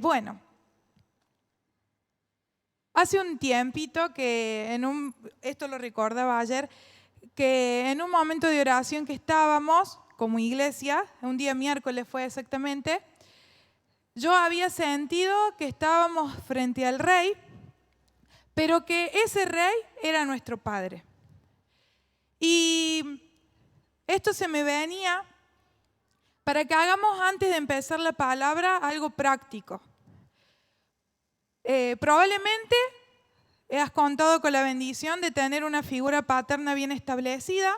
Bueno, hace un tiempito que esto lo recordaba ayer, que en un momento de oración que estábamos como iglesia, un día miércoles fue exactamente, yo había sentido que estábamos frente al Rey, pero que ese Rey era nuestro Padre. Y esto se me venía para que hagamos antes de empezar la palabra algo práctico. Probablemente has contado con la bendición de tener una figura paterna bien establecida,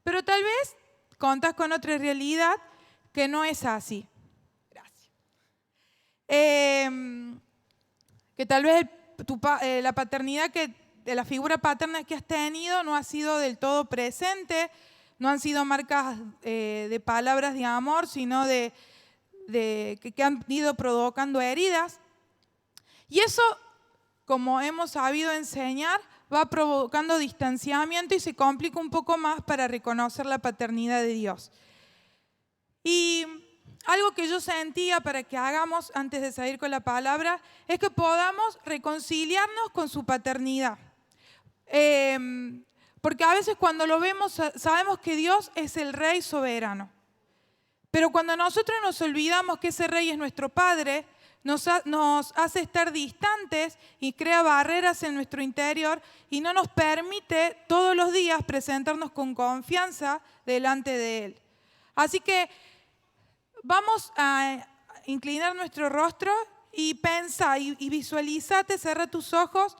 pero tal vez contás con otra realidad que no es así. Gracias. Que tal vez la paternidad de la figura paterna que has tenido no ha sido del todo presente, no han sido marcas de palabras de amor, sino que han ido provocando heridas. Y eso, como hemos sabido enseñar, va provocando distanciamiento y se complica un poco más para reconocer la paternidad de Dios. Y algo que yo sentía para que hagamos antes de salir con la palabra es que podamos reconciliarnos con su paternidad. Porque a veces cuando lo vemos sabemos que Dios es el Rey soberano. Pero cuando nosotros nos olvidamos que ese Rey es nuestro Padre, nos hace estar distantes y crea barreras en nuestro interior y no nos permite todos los días presentarnos con confianza delante de Él. Así que vamos a inclinar nuestro rostro y pensa y visualízate, cierra tus ojos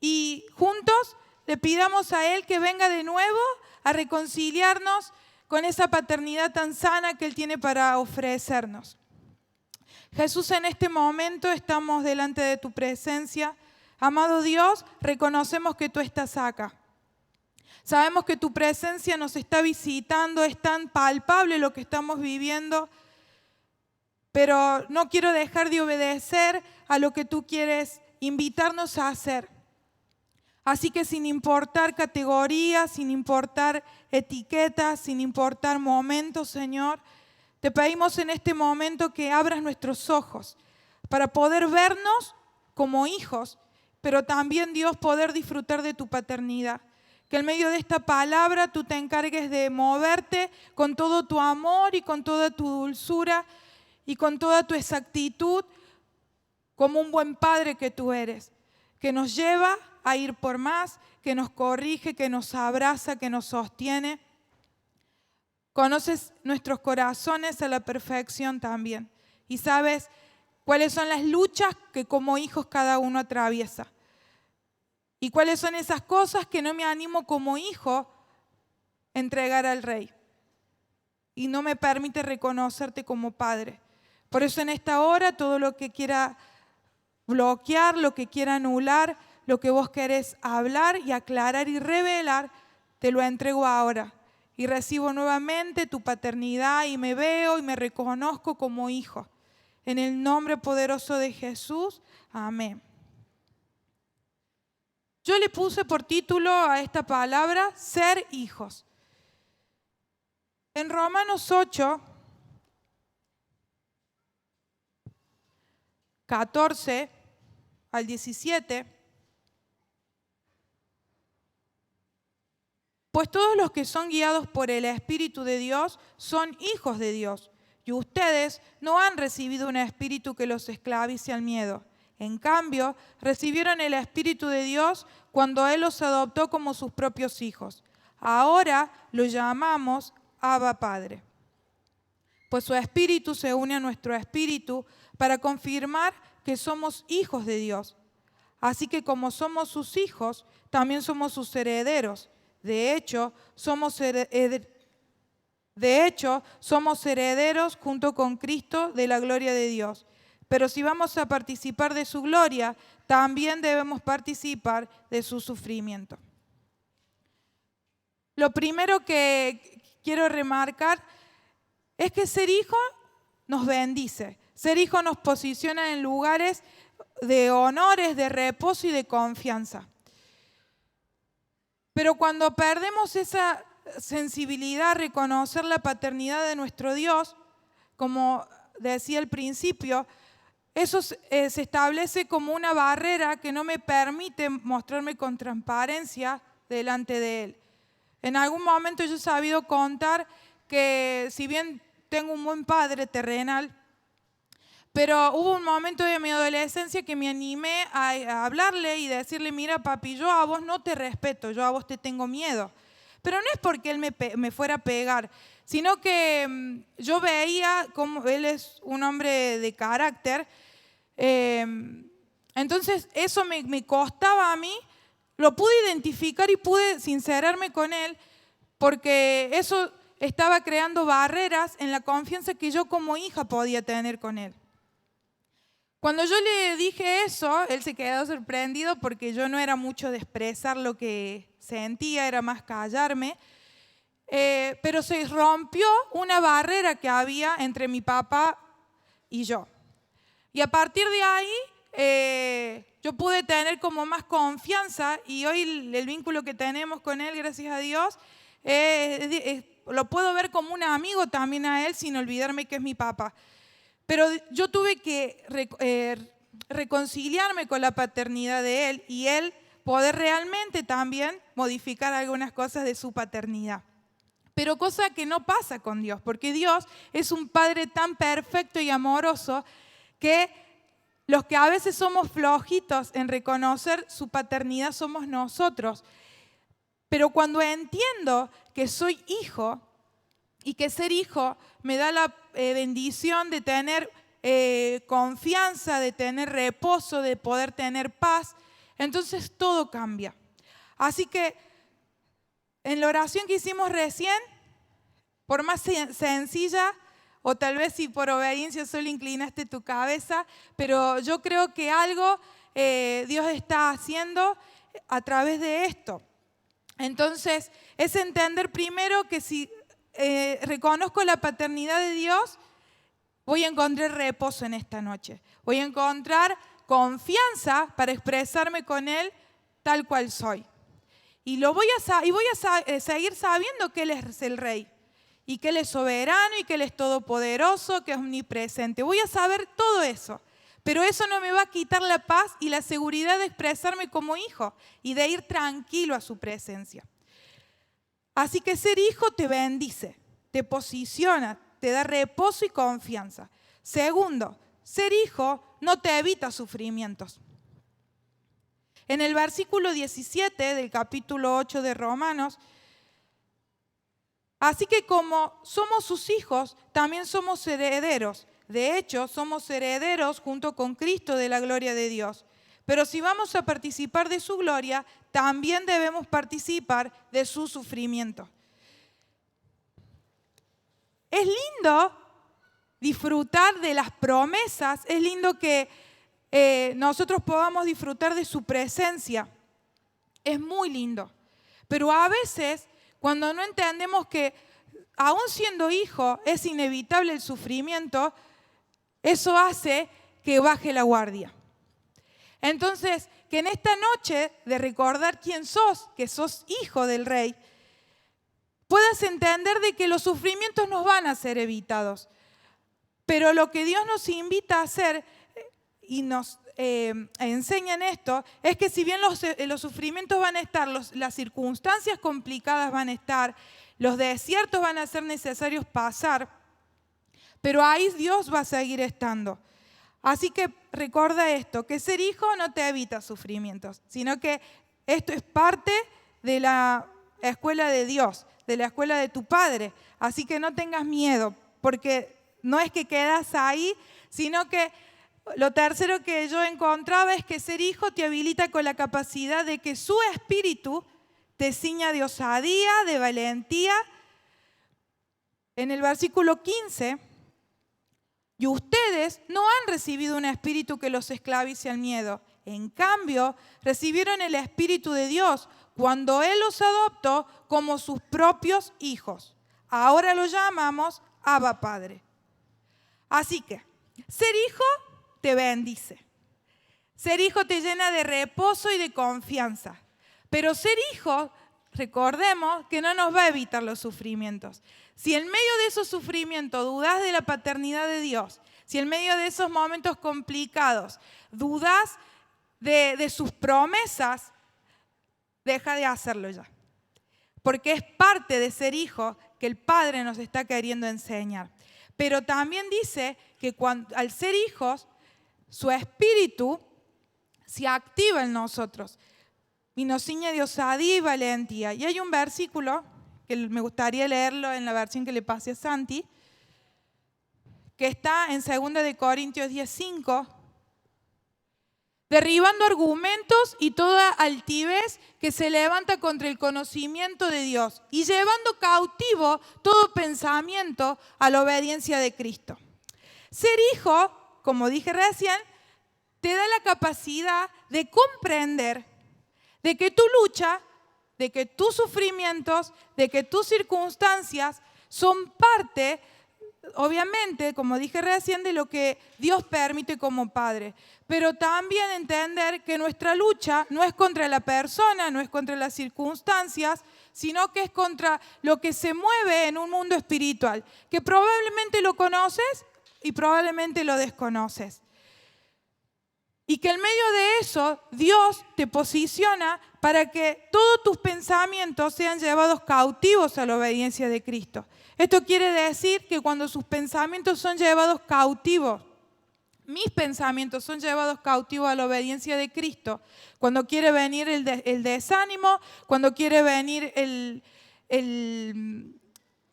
y juntos le pidamos a Él que venga de nuevo a reconciliarnos con esa paternidad tan sana que Él tiene para ofrecernos. Jesús, en este momento estamos delante de tu presencia. Amado Dios, reconocemos que tú estás acá. Sabemos que tu presencia nos está visitando, es tan palpable lo que estamos viviendo, pero no quiero dejar de obedecer a lo que tú quieres invitarnos a hacer. Así que sin importar categorías, sin importar etiquetas, sin importar momentos, Señor, te pedimos en este momento que abras nuestros ojos para poder vernos como hijos, pero también, Dios, poder disfrutar de tu paternidad. Que en medio de esta palabra tú te encargues de moverte con todo tu amor y con toda tu dulzura y con toda tu exactitud, como un buen padre que tú eres, que nos lleva a ir por más, que nos corrige, que nos abraza, que nos sostiene. Conoces nuestros corazones a la perfección también y sabes cuáles son las luchas que como hijos cada uno atraviesa y cuáles son esas cosas que no me animo como hijo a entregar al Rey y no me permite reconocerte como padre. Por eso en esta hora todo lo que quiera bloquear, lo que quiera anular, lo que vos querés hablar y aclarar y revelar, te lo entrego ahora. Y recibo nuevamente tu paternidad y me veo y me reconozco como hijo. En el nombre poderoso de Jesús, amén. Yo le puse por título a esta palabra, ser hijos. En Romanos 8, 14 al 17, pues todos los que son guiados por el Espíritu de Dios son hijos de Dios. Y ustedes no han recibido un espíritu que los esclavice al miedo. En cambio, recibieron el Espíritu de Dios cuando Él los adoptó como sus propios hijos. Ahora lo llamamos Abba Padre. Pues su Espíritu se une a nuestro Espíritu para confirmar que somos hijos de Dios. Así que como somos sus hijos, también somos sus herederos. De hecho, somos herederos junto con Cristo de la gloria de Dios. Pero si vamos a participar de su gloria, también debemos participar de su sufrimiento. Lo primero que quiero remarcar es que ser hijo nos bendice. Ser hijo nos posiciona en lugares de honores, de reposo y de confianza. Pero cuando perdemos esa sensibilidad a reconocer la paternidad de nuestro Dios, como decía al principio, eso se establece como una barrera que no me permite mostrarme con transparencia delante de Él. En algún momento yo he sabido contar que si bien tengo un buen padre terrenal, pero hubo un momento de mi adolescencia que me animé a hablarle y decirle, mira papi, yo a vos no te respeto, yo a vos te tengo miedo. Pero no es porque él me fuera a pegar, sino que yo veía como él es un hombre de carácter. Entonces eso me costaba a mí, lo pude identificar y pude sincerarme con él, porque eso estaba creando barreras en la confianza que yo como hija podía tener con él. Cuando yo le dije eso, él se quedó sorprendido porque yo no era mucho de expresar lo que sentía, era más callarme. Pero se rompió una barrera que había entre mi papá y yo. Y a partir de ahí yo pude tener como más confianza y hoy el vínculo que tenemos con él, gracias a Dios, lo puedo ver como un amigo también a él sin olvidarme que es mi papá. Pero yo tuve que reconciliarme con la paternidad de él y él poder realmente también modificar algunas cosas de su paternidad. Pero cosa que no pasa con Dios, porque Dios es un Padre tan perfecto y amoroso que los que a veces somos flojitos en reconocer su paternidad somos nosotros. Pero cuando entiendo que soy hijo y que ser hijo me da la bendición de tener confianza, de tener reposo, de poder tener paz, entonces todo cambia. Así que en la oración que hicimos recién, por más sencilla, o tal vez si por obediencia solo inclinaste tu cabeza, pero yo creo que algo Dios está haciendo a través de esto. Entonces, es entender primero que si reconozco la paternidad de Dios, voy a encontrar reposo en esta noche. Voy a encontrar confianza para expresarme con Él tal cual soy. Y voy a seguir sabiendo que Él es el Rey. Y que Él es soberano y que Él es todopoderoso, que es omnipresente. Voy a saber todo eso. Pero eso no me va a quitar la paz y la seguridad de expresarme como hijo y de ir tranquilo a su presencia. Así que ser hijo te bendice, te posiciona, te da reposo y confianza. Segundo, ser hijo no te evita sufrimientos. En el versículo 17 del capítulo 8 de Romanos, así que como somos sus hijos, también somos herederos. De hecho, somos herederos junto con Cristo de la gloria de Dios. Pero si vamos a participar de su gloria, también debemos participar de su sufrimiento. Es lindo disfrutar de las promesas, es lindo que nosotros podamos disfrutar de su presencia. Es muy lindo. Pero a veces, cuando no entendemos que aún siendo hijo es inevitable el sufrimiento, eso hace que baje la guardia. Entonces, que en esta noche de recordar quién sos, que sos hijo del Rey, puedas entender de que los sufrimientos nos van a ser evitados. Pero lo que Dios nos invita a hacer y nos enseña en esto es que si bien los sufrimientos van a estar, las circunstancias complicadas van a estar, los desiertos van a ser necesarios pasar, pero ahí Dios va a seguir estando. Así que recuerda esto, que ser hijo no te evita sufrimientos, sino que esto es parte de la escuela de Dios, de la escuela de tu Padre. Así que no tengas miedo, porque no es que quedas ahí, sino que lo tercero que yo encontraba es que ser hijo te habilita con la capacidad de que su espíritu te ciña de osadía, de valentía. En el versículo 15, y ustedes no han recibido un espíritu que los esclavice al miedo. En cambio, recibieron el Espíritu de Dios cuando Él los adoptó como sus propios hijos. Ahora lo llamamos Abba Padre. Así que, ser hijo te bendice. Ser hijo te llena de reposo y de confianza. Pero ser hijo, recordemos que no nos va a evitar los sufrimientos. Si en medio de esos sufrimientos dudas de la paternidad de Dios si en medio de esos momentos complicados dudas de sus promesas, deja de hacerlo ya. Porque es parte de ser hijo que el Padre nos está queriendo enseñar. Pero también dice que al ser hijos, su espíritu se activa en nosotros y nos ciñe de osadía y valentía. Y hay un versículo que me gustaría leerlo en la versión que le pase a Santi, que está en 2 Corintios 10:5, derribando argumentos y toda altivez que se levanta contra el conocimiento de Dios y llevando cautivo todo pensamiento a la obediencia de Cristo. Ser hijo, como dije recién, te da la capacidad de comprender de que tu lucha, de que tus sufrimientos, de que tus circunstancias son parte, obviamente, como dije recién, de lo que Dios permite como Padre. Pero también entender que nuestra lucha no es contra la persona, no es contra las circunstancias, sino que es contra lo que se mueve en un mundo espiritual, que probablemente lo conoces y probablemente lo desconoces. Y que en medio de eso, Dios te posiciona para que todos tus pensamientos sean llevados cautivos a la obediencia de Cristo. Esto quiere decir que cuando sus pensamientos son llevados cautivos, mis pensamientos son llevados cautivos a la obediencia de Cristo, cuando quiere venir el desánimo, cuando quiere venir el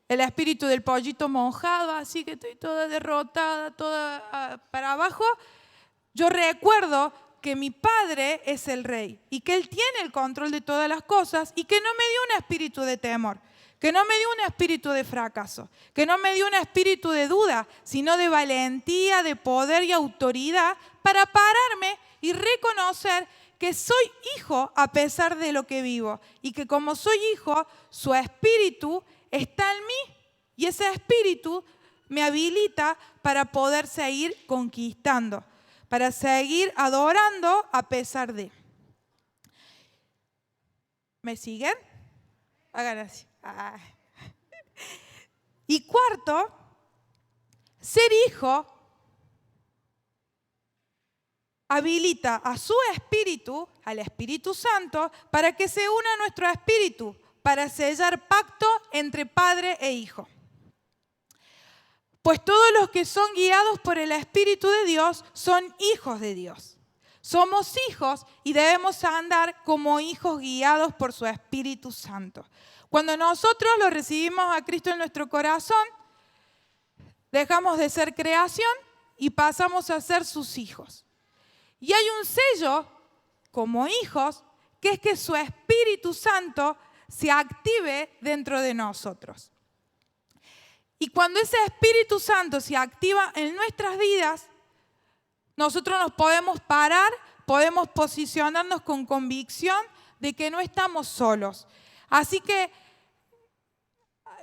espíritu del pollito mojado, así que estoy toda derrotada, toda para abajo, yo recuerdo que mi Padre es el Rey y que Él tiene el control de todas las cosas y que no me dio un espíritu de temor, que no me dio un espíritu de fracaso, que no me dio un espíritu de duda, sino de valentía, de poder y autoridad para pararme y reconocer que soy hijo a pesar de lo que vivo y que como soy hijo, su espíritu está en mí y ese espíritu me habilita para poder seguir conquistando, para seguir adorando a pesar de. ¿Me siguen? Hagan así. Y cuarto, ser hijo habilita a su espíritu, al Espíritu Santo, para que se una a nuestro espíritu, para sellar pacto entre padre e hijo. Pues todos los que son guiados por el Espíritu de Dios son hijos de Dios. Somos hijos y debemos andar como hijos guiados por su Espíritu Santo. Cuando nosotros lo recibimos a Cristo en nuestro corazón, dejamos de ser creación y pasamos a ser sus hijos. Y hay un sello como hijos, que es que su Espíritu Santo se active dentro de nosotros. Y cuando ese Espíritu Santo se activa en nuestras vidas, nosotros nos podemos parar, podemos posicionarnos con convicción de que no estamos solos. Así que,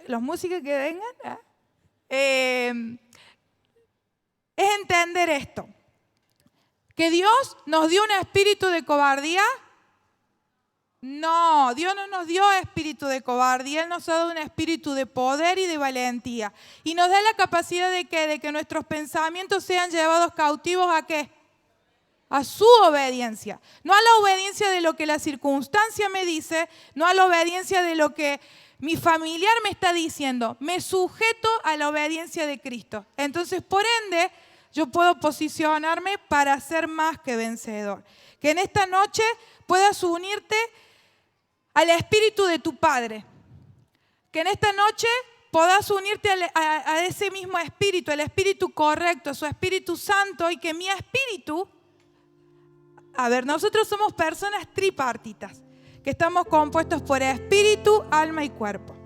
los músicos que vengan, es entender esto. ¿Que Dios nos dio un espíritu de cobardía? No, Dios no nos dio espíritu de cobardía, Él nos ha dado un espíritu de poder y de valentía. Y nos da la capacidad de que nuestros pensamientos sean llevados cautivos ¿a qué? A su obediencia. No a la obediencia de lo que la circunstancia me dice, no a la obediencia de lo que mi familiar me está diciendo. Me sujeto a la obediencia de Cristo. Entonces, por ende, yo puedo posicionarme para ser más que vencedor. Que en esta noche puedas unirte al espíritu de tu Padre. Que en esta noche puedas unirte a ese mismo espíritu, el espíritu correcto, su Espíritu Santo, y que mi espíritu, nosotros somos personas tripartitas, que estamos compuestos por espíritu, alma y cuerpo.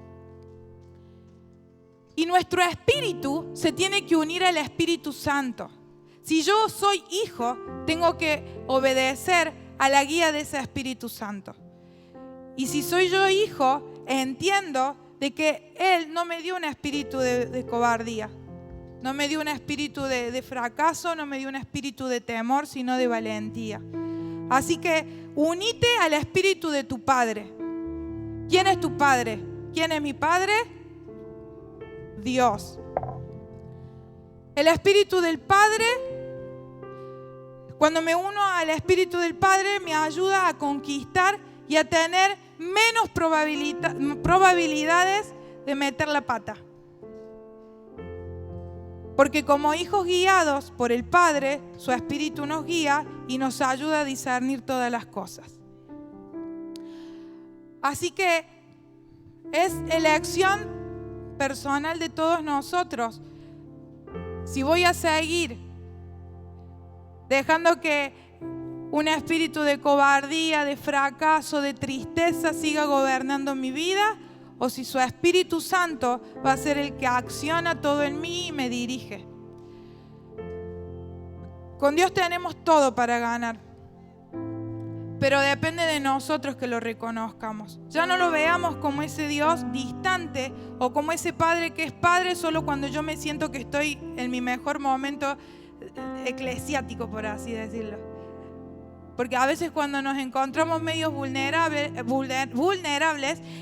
Y nuestro espíritu se tiene que unir al Espíritu Santo. Si yo soy hijo, tengo que obedecer a la guía de ese Espíritu Santo. Y si soy yo hijo, entiendo de que Él no me dio un espíritu de cobardía, no me dio un espíritu de fracaso, no me dio un espíritu de temor, sino de valentía. Así que unite al espíritu de tu Padre. ¿Quién es tu Padre? ¿Quién es mi Padre? Dios. El Espíritu del Padre, cuando me uno al Espíritu del Padre, me ayuda a conquistar y a tener menos probabilidades de meter la pata. Porque como hijos guiados por el Padre, su Espíritu nos guía y nos ayuda a discernir todas las cosas. Así que es elección personal de todos nosotros si voy a seguir dejando que un espíritu de cobardía, de fracaso, de tristeza siga gobernando mi vida, o si su Espíritu Santo va a ser el que acciona todo en mí y me dirige. Con Dios tenemos todo para ganar, pero depende de nosotros que lo reconozcamos. Ya no lo veamos como ese Dios distante o como ese Padre que es Padre solo cuando yo me siento que estoy en mi mejor momento eclesiástico, por así decirlo. Porque a veces cuando nos encontramos medios vulnerables,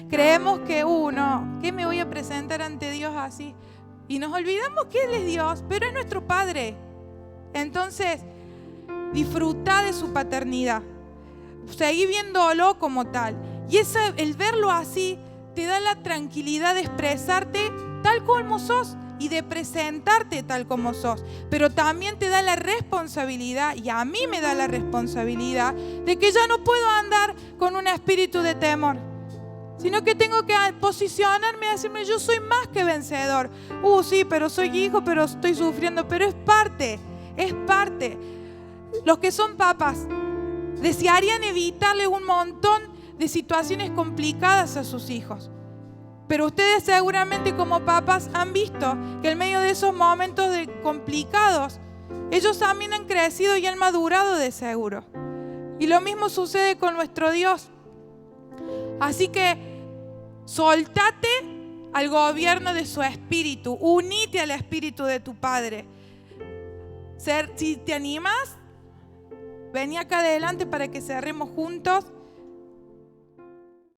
creemos que no, ¿qué me voy a presentar ante Dios así? Y nos olvidamos que Él es Dios, pero es nuestro Padre. Entonces, disfruta de su paternidad. Seguí viéndolo como tal. Y el verlo así te da la tranquilidad de expresarte tal como sos y de presentarte tal como sos. Pero también te da la responsabilidad, y a mí me da la responsabilidad, de que ya no puedo andar con un espíritu de temor, sino que tengo que posicionarme y decirme: yo soy más que vencedor. Sí, pero soy hijo, pero estoy sufriendo. Pero es parte. Los que son papás desearían evitarle un montón de situaciones complicadas a sus hijos. Pero ustedes seguramente como papás han visto que en medio de esos momentos complicados, ellos también han crecido y han madurado de seguro. Y lo mismo sucede con nuestro Dios. Así que soltate al gobierno de su Espíritu, unite al Espíritu de tu Padre. Si te animas, vení acá adelante para que cerremos juntos.